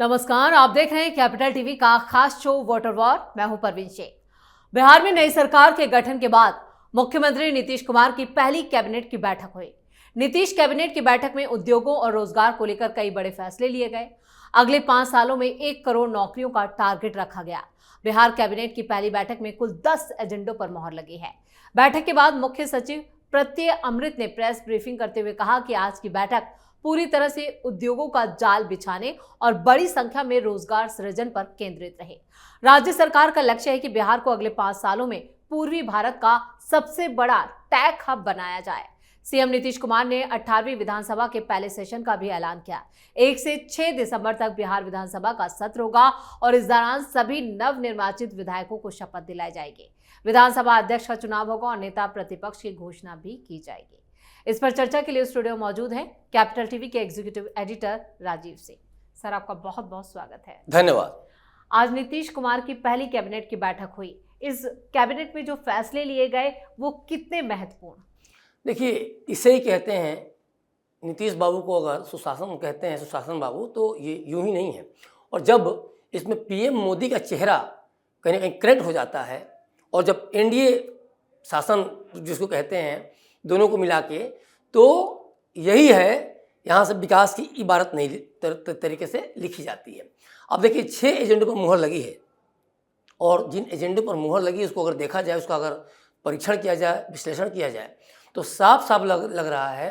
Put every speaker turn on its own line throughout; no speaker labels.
नमस्कार, आप देख रहे हैं कैपिटल टीवी का खास शो वाटर वॉर। मैं हूं परवीन शेख। बिहार में नई सरकार के गठन के बाद मुख्यमंत्री नीतीश कुमार की पहली कैबिनेट की बैठक हुई। नीतीश कैबिनेट की बैठक में उद्योगों और रोजगार को लेकर कई बड़े फैसले लिए गए। अगले 5 सालों में 1 करोड़ नौकरियों का टारगेट रखा गया। बिहार कैबिनेट की पहली बैठक में कुल 10 एजेंडों पर मोहर लगी है। बैठक के बाद मुख्य सचिव प्रत्यय अमृत ने प्रेस ब्रीफिंग करते हुए कहा कि आज की बैठक पूरी तरह से उद्योगों का जाल बिछाने और बड़ी संख्या में रोजगार सृजन पर केंद्रित रहे। राज्य सरकार का लक्ष्य है कि बिहार को अगले 5 सालों में पूर्वी भारत का सबसे बड़ा टेक हब बनाया जाए। सीएम नीतीश कुमार ने 18वीं विधानसभा के पहले सेशन का भी ऐलान किया। 1 से 6 दिसंबर तक बिहार विधानसभा का सत्र होगा और इस दौरान सभी नवनिर्वाचित विधायकों को शपथ दिलाई जाएगी। विधानसभा अध्यक्ष का चुनाव होगा और नेता प्रतिपक्ष की घोषणा भी की जाएगी। इस पर चर्चा के लिए स्टूडियो मौजूद हैं कैपिटल टीवी के executive editor Rajeev Singh. Sir, आपका बहुत बहुत स्वागत है।
धन्यवाद।
आज नीतीश कुमार की पहली कैबिनेट की बैठक हुई। इस कैबिनेट में जो फैसले लिए गए वो कितने महत्वपूर्ण?
देखिए, इसे ही कहते हैं, नीतीश बाबू को अगर सुशासन कहते हैं, सुशासन बाबू, तो ये यूं ही नहीं है। और जब इसमें पीएम मोदी का चेहरा कहीं ना कहीं कनेक्ट हो जाता है और जब एनडीए शासन जिसको कहते हैं दोनों को मिला के, तो यही है, यहाँ से विकास की इबारत नई तरीके से लिखी जाती है। अब देखिए, 6 एजेंडों पर मुहर लगी है और जिन एजेंडों पर मुहर लगी उसको अगर देखा जाए, उसका अगर परीक्षण किया जाए, विश्लेषण किया जाए, तो साफ साफ लग रहा है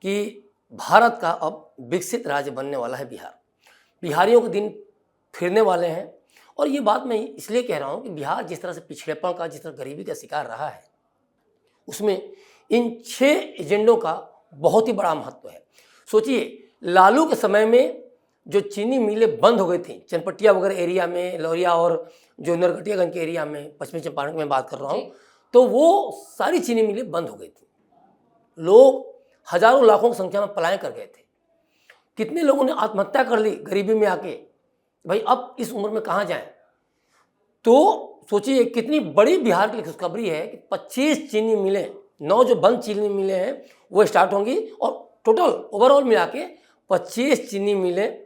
कि भारत का अब विकसित राज्य बनने वाला है बिहार। बिहारियों के दिन फिरने वाले हैं। और ये बात मैं इसलिए कह रहा हूँ कि बिहार जिस तरह से पिछड़ेपन का, जिस तरह गरीबी का शिकार रहा है, उसमें इन 6 एजेंडों का बहुत ही बड़ा महत्व है। सोचिए, लालू के समय में जो चीनी मिलें बंद हो गई थी चनपटिया वगैरह एरिया में, लौरिया और जो नरकटियागंज के एरिया में, पश्चिमी चंपारण में बात कर रहा हूँ, तो वो सारी चीनी मिलें बंद हो गई थी। लोग हजारों लाखों की संख्या में पलायन कर गए थे। कितने लोगों ने आत्महत्या कर ली गरीबी में आके, भाई अब इस उम्र में कहाँ जाएं। तो सोचिए कितनी बड़ी बिहार की खुशखबरी है कि 25 चीनी मिलें, 9 जो बंद चीनी मिलें हैं वो स्टार्ट होंगी और टोटल ओवरऑल मिला के 25 चीनी मिलें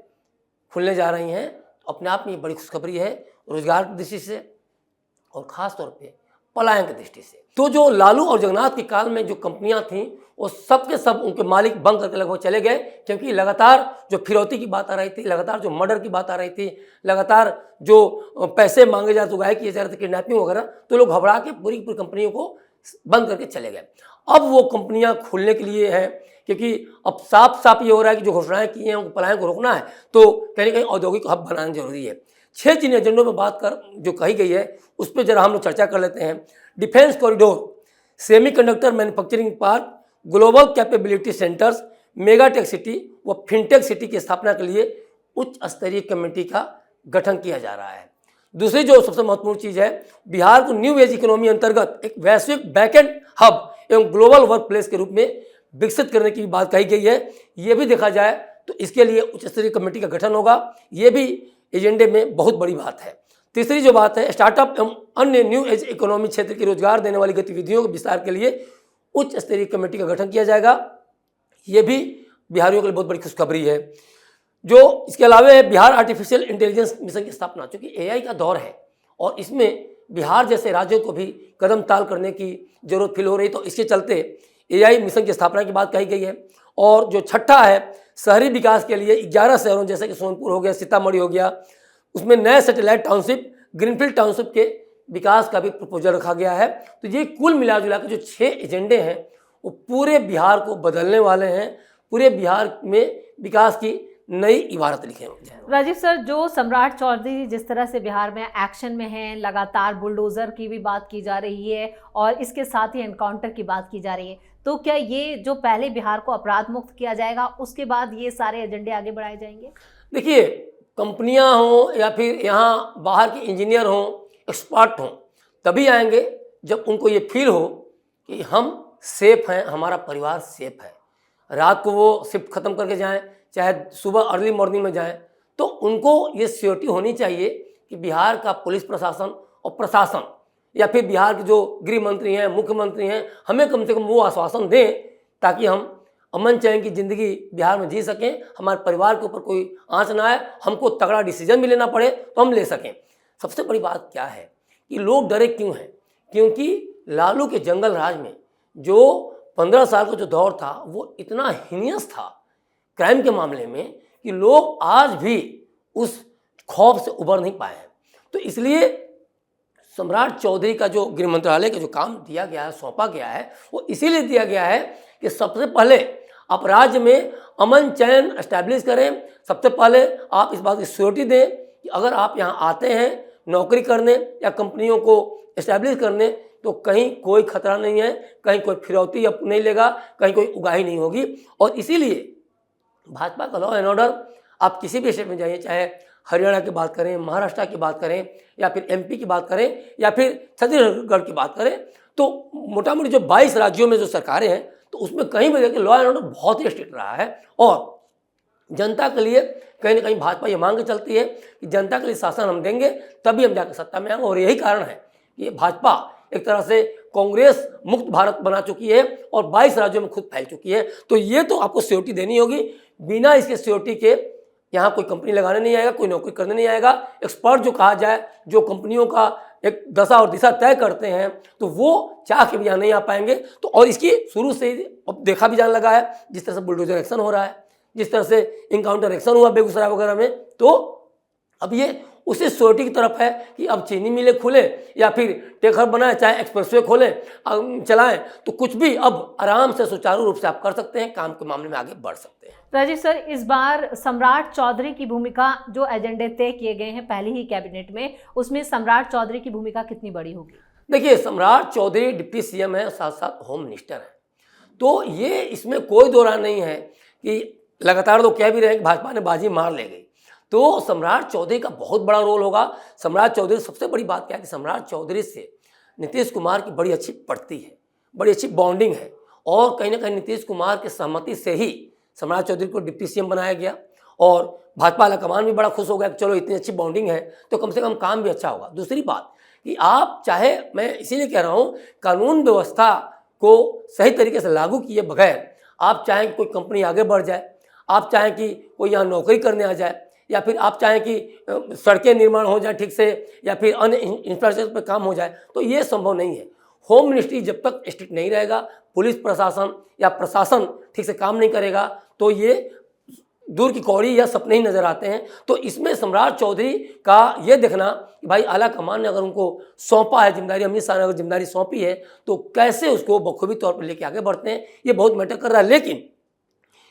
खुलने जा रही हैं। अपने आप में ये बड़ी खुशखबरी है, रोजगार की दृष्टि से और ख़ास तौर पे पलायन की दृष्टि से। तो जो लालू और जगन्नाथ के काल में जो कंपनियां थीं वो सब के सब उनके मालिक बंद करके लगभग चले गए, क्योंकि लगातार जो फिरौती की बात आ रही थी, लगातार जो मर्डर की बात आ रही थी, लगातार जो पैसे मांगे जा रहे थे, उगाए किए जा रहे थे, किडनैपिंग वगैरह, तो लोग घबरा के पूरी पूरी कंपनियों को बंद करके चले गए। अब वो कंपनियां खुलने के लिए हैं, क्योंकि अब साफ साफ ये हो रहा है कि जो घोषणाएं की हैं उनको पलायन को रोकना है, तो कहीं ना कहीं औद्योगिक हब बनाना जरूरी है। 6 जिन एजेंडों में बात कर जो कही गई है उस पर जरा हम लोग चर्चा कर लेते हैं। Defence corridor, semiconductor manufacturing park, global capability centres, mega tech city व फिनटेक सिटी की स्थापना के लिए उच्च स्तरीय कमेटी का गठन किया जा रहा है। दूसरी जो सबसे महत्वपूर्ण चीज़ है, बिहार को न्यू एज इकोनॉमी अंतर्गत एक वैश्विक बैकएंड हब एवं ग्लोबल वर्क प्लेस के रूप में विकसित करने की बात कही गई है। ये भी देखा जाए तो इसके लिए उच्च स्तरीय कमेटी का गठन होगा, ये भी एजेंडे में बहुत बड़ी बात है। तीसरी जो बात है, स्टार्टअप एवं अन्य न्यू एज इकोनॉमी क्षेत्र के रोजगार देने वाली गतिविधियों के विस्तार के लिए उच्च स्तरीय कमेटी का गठन किया जाएगा। ये भी बिहारियों के लिए बहुत बड़ी खुशखबरी है। जो इसके अलावा है बिहार आर्टिफिशियल इंटेलिजेंस मिशन की स्थापना, चूँकि एआई का दौर है और इसमें बिहार जैसे राज्यों को भी कदम ताल करने की जरूरत फील हो रही, तो इसके चलते एआई मिशन की स्थापना की बात कही गई है। और जो छठा है, शहरी विकास के लिए 11 शहरों जैसे कि सोनपुर हो गया, सीतामढ़ी हो गया, उसमें नए सैटेलाइट टाउनशिप, ग्रीनफील्ड टाउनशिप के विकास का भी प्रपोजल रखा गया है। तो ये कुल मिला जुला के जो 6 एजेंडे हैं वो पूरे बिहार को बदलने वाले हैं, पूरे बिहार में विकास की नई इबारत लिखे होंगे।
राजीव सर, जो सम्राट चौधरी जिस तरह से बिहार में एक्शन में हैं, लगातार बुलडोजर की भी बात की जा रही है और इसके साथ ही एनकाउंटर की बात की जा रही है, तो क्या ये जो पहले बिहार को अपराध मुक्त किया जाएगा उसके बाद ये सारे एजेंडे आगे बढ़ाए जाएंगे?
देखिए, कंपनियां हों या फिर यहाँ बाहर के इंजीनियर हों, एक्सपर्ट हों, तभी आएंगे जब उनको ये फील हो कि हम सेफ हैं, हमारा परिवार सेफ है। रात को वो शिफ्ट खत्म करके जाएं, चाहे सुबह अर्ली मॉर्निंग में जाएं, तो उनको ये श्योरिटी होनी चाहिए कि बिहार का पुलिस प्रशासन और प्रशासन या फिर बिहार के जो गृह मंत्री हैं, मुख्यमंत्री हैं, हमें कम से कम वो आश्वासन दें ताकि हम अमन चैन की ज़िंदगी बिहार में जी सकें, हमारे परिवार के ऊपर कोई आँच ना आए, हमको तगड़ा डिसीजन भी लेना पड़े तो हम ले सकें। सबसे बड़ी बात क्या है कि लोग डरे क्यों हैं? क्योंकि लालू के जंगल राज में जो 15 साल का जो दौर था वो इतना हीनियस था क्राइम के मामले में कि लोग आज भी उस खौफ से उबर नहीं पाए हैं। तो इसलिए सम्राट चौधरी का जो गृह मंत्रालय का जो काम दिया गया है, सौंपा गया है, वो इसीलिए दिया गया है कि सबसे पहले आप राज्य में अमन चैन एस्टैब्लिश करें। सबसे पहले आप इस बात की श्योरिटी दें कि अगर आप यहाँ आते हैं नौकरी करने या कंपनियों को एस्टैब्लिश करने तो कहीं कोई खतरा नहीं है, कहीं कोई फिरौती नहीं लेगा, कहीं कोई उगाही नहीं होगी। और इसीलिए भाजपा का लॉ एंड ऑर्डर आप किसी भी स्टेट में जाइए, चाहे हरियाणा की बात करें, महाराष्ट्र की बात करें या फिर एमपी की बात करें या फिर छत्तीसगढ़ की बात करें, तो मोटा मोटी जो 22 राज्यों में जो सरकारें हैं तो उसमें कहीं भी देखिए लॉ एंड ऑर्डर बहुत ही स्ट्रिक्ट रहा है। और जनता के लिए कहीं ना कहीं भाजपा ये मांग के चलती है कि जनता के लिए शासन हम देंगे तभी हम जाकर सत्ता में आएंगे। और यही कारण है कि ये भाजपा एक तरह से कांग्रेस मुक्त भारत बना चुकी है और 22 राज्यों में खुद फैल चुकी है। तो ये तो आपको सिक्योरिटी देनी होगी। बिना इसके सिक्योरिटी के यहाँ कोई कंपनी लगाने नहीं आएगा, कोई नौकरी करने नहीं आएगा। एक्सपर्ट जो कहा जाए, जो कंपनियों का एक दशा और दिशा तय करते हैं, तो वो चाह के भी यहाँ नहीं आ पाएंगे। तो और इसकी शुरू से ही अब देखा भी जाने लगा है, जिस तरह से बुलडोजर एक्शन हो रहा है, जिस तरह से इनकाउंटर एक्शन हुआ बेगूसराय वगैरह में, तो अब ये उसी सिक्योरिटी की तरफ है कि अब चीनी मिलें खुले या फिर टेकर बनाएं, चाहे एक्सप्रेसवे खोलें चलाएं, तो कुछ भी अब आराम से सुचारू रूप से आप कर सकते हैं, काम के मामले में आगे बढ़ सकते हैं।
राजीव सर, इस बार सम्राट चौधरी की भूमिका, जो एजेंडे तय किए गए हैं पहले ही कैबिनेट में, उसमें सम्राट चौधरी की भूमिका कितनी बड़ी होगी?
देखिए, सम्राट चौधरी डिप्टी सीएम है, साथ साथ होम मिनिस्टर है, तो ये इसमें कोई दो राय नहीं है कि लगातार लोग कह भी रहे हैं कि भाजपा ने बाजी मार ले गई, तो सम्राट चौधरी का बहुत बड़ा रोल होगा। सम्राट चौधरी, सबसे बड़ी बात क्या है कि सम्राट चौधरी से नीतीश कुमार की बड़ी अच्छी पड़ती है, बड़ी अच्छी बॉन्डिंग है और कहीं ना कहीं नीतीश कुमार की सहमति से ही सम्राट चौधरी को डिप्टी सीएम बनाया गया और भाजपा हाईकमान भी बड़ा खुश हो गया कि चलो इतनी अच्छी बॉन्डिंग है तो कम से कम काम भी अच्छा होगा। दूसरी बात कि आप चाहे, मैं इसीलिए कह रहा हूँ, कानून व्यवस्था को सही तरीके से लागू किए बगैर आप चाहें कि कोई कंपनी आगे बढ़ जाए, आप चाहें कि कोई यहाँ नौकरी करने आ जाए, या फिर आप चाहें कि सड़कें निर्माण हो जाए ठीक से, या फिर अन्य इंफ्रास्ट्रक्चर पर काम हो जाए, तो ये संभव नहीं है। होम मिनिस्ट्री जब तक स्ट्रिक्ट नहीं रहेगा, पुलिस प्रशासन या प्रशासन ठीक से काम नहीं करेगा, तो ये दूर की कौड़ी या सपने ही नजर आते हैं। तो इसमें सम्राट चौधरी का ये देखना कि भाई आला कमान ने अगर उनको सौंपा है जिम्मेदारी, अमित शाह ने अगर जिम्मेदारी सौंपी है, तो कैसे उसको बखूबी तौर पर लेके आगे बढ़ते हैं, ये बहुत मैटर कर रहा है। लेकिन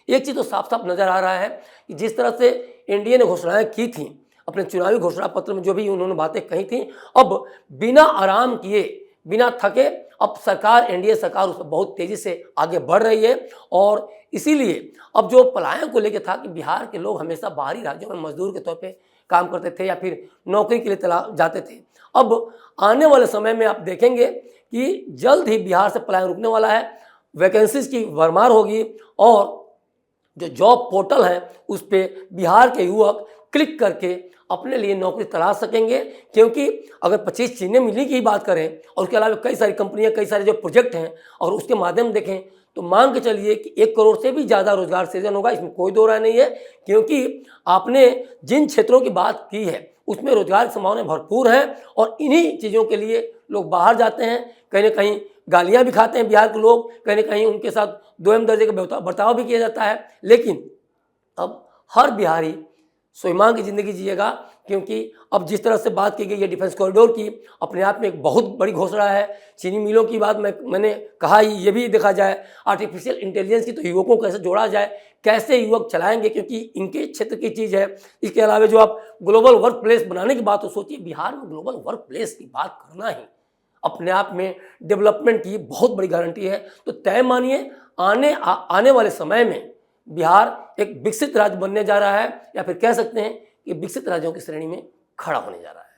एक चीज़ तो साफ साफ नजर आ रहा है कि जिस तरह से एनडीए ने घोषणाएं की थी अपने चुनावी घोषणा पत्र में, जो भी उन्होंने बातें कही थी, अब बिना आराम किए, बिना थके अब सरकार, एनडीए सरकार उस पर बहुत तेजी से आगे बढ़ रही है। और इसीलिए अब जो पलायन को लेकर था कि बिहार के लोग हमेशा बाहरी राज्यों में मजदूर के तौर पे काम करते थे या फिर नौकरी के लिए जाते थे, अब आने वाले समय में आप देखेंगे कि जल्द ही बिहार से पलायन रुकने वाला है, वैकेंसीज की भरमार होगी और जो जॉब पोर्टल है उस पर बिहार के युवक क्लिक करके अपने लिए नौकरी तलाश सकेंगे। क्योंकि अगर 25 चीनी मिली की बात करें और उसके अलावा कई सारी कंपनियां, कई सारे जो प्रोजेक्ट हैं और उसके माध्यम देखें, तो मान के चलिए कि 1 करोड़ से भी ज़्यादा रोजगार सृजन होगा, इसमें कोई दो राय नहीं है। क्योंकि आपने जिन क्षेत्रों की बात की है उसमें रोजगार की संभावनाएं भरपूर हैं और इन्हीं चीज़ों के लिए लोग बाहर जाते हैं, कहीं ना कहीं गालियाँ भी खाते हैं बिहार के लोग, कहीं ना कहीं उनके साथ दोयम दर्जे का बर्ताव भी किया जाता है। लेकिन अब हर बिहारी स्वाभिमान की ज़िंदगी जिएगा, क्योंकि अब जिस तरह से बात की गई है डिफेंस कॉरिडोर की, अपने आप में एक बहुत बड़ी घोषणा है। चीनी मिलों की बात मैंने कहा ही, ये भी देखा जाए आर्टिफिशियल इंटेलिजेंस की, तो युवकों को कैसे जोड़ा जाए, कैसे युवक चलाएंगे, क्योंकि इनके क्षेत्र की चीज़ है। इसके अलावा जो आप ग्लोबल वर्क प्लेस बनाने की बात, तो सोचिए बिहार में ग्लोबल वर्क प्लेस की बात करना ही अपने आप में डेवलपमेंट की बहुत बड़ी गारंटी है। तो तय मानिए आने वाले समय में बिहार एक विकसित राज्य बनने जा रहा है, या फिर कह सकते हैं कि विकसित राज्यों की श्रेणी में खड़ा होने जा रहा है।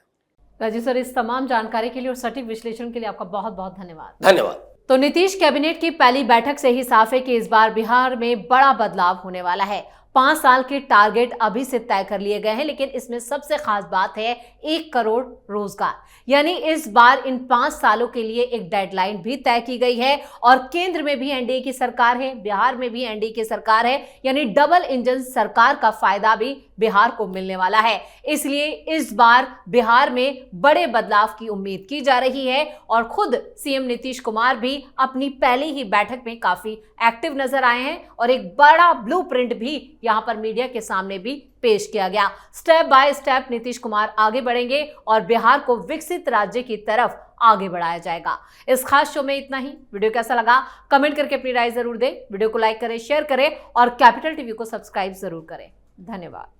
राजीव सर, इस तमाम जानकारी के लिए और सटीक विश्लेषण के लिए आपका बहुत बहुत धन्यवाद।
धन्यवाद।
तो नीतीश कैबिनेट की पहली बैठक से ही साफ है कि इस बार बिहार में बड़ा बदलाव होने वाला है। 5 साल के टारगेट अभी से तय कर लिए गए हैं, लेकिन इसमें सबसे खास बात है 1 करोड़ रोजगार, यानी इस बार इन 5 सालों के लिए एक डेडलाइन भी तय की गई है। और केंद्र में भी एनडीए की सरकार है, बिहार में भी एनडीए की सरकार है, यानी डबल इंजन सरकार का फायदा भी बिहार को मिलने वाला है। इसलिए इस बार बिहार में बड़े बदलाव की उम्मीद की जा रही है और खुद सीएम नीतीश कुमार भी अपनी पहली ही बैठक में काफी एक्टिव नजर आए हैं और एक बड़ा ब्लूप्रिंट भी यहां पर मीडिया के सामने भी पेश किया गया। Step by step Nitish Kumar आगे बढ़ेंगे और बिहार को विकसित राज्य की तरफ आगे बढ़ाया जाएगा। इस खास शो में इतना ही। वीडियो कैसा लगा कमेंट करके अपनी राय जरूर दें। वीडियो को लाइक करें, शेयर करें और कैपिटल टीवी को सब्सक्राइब जरूर करें। धन्यवाद।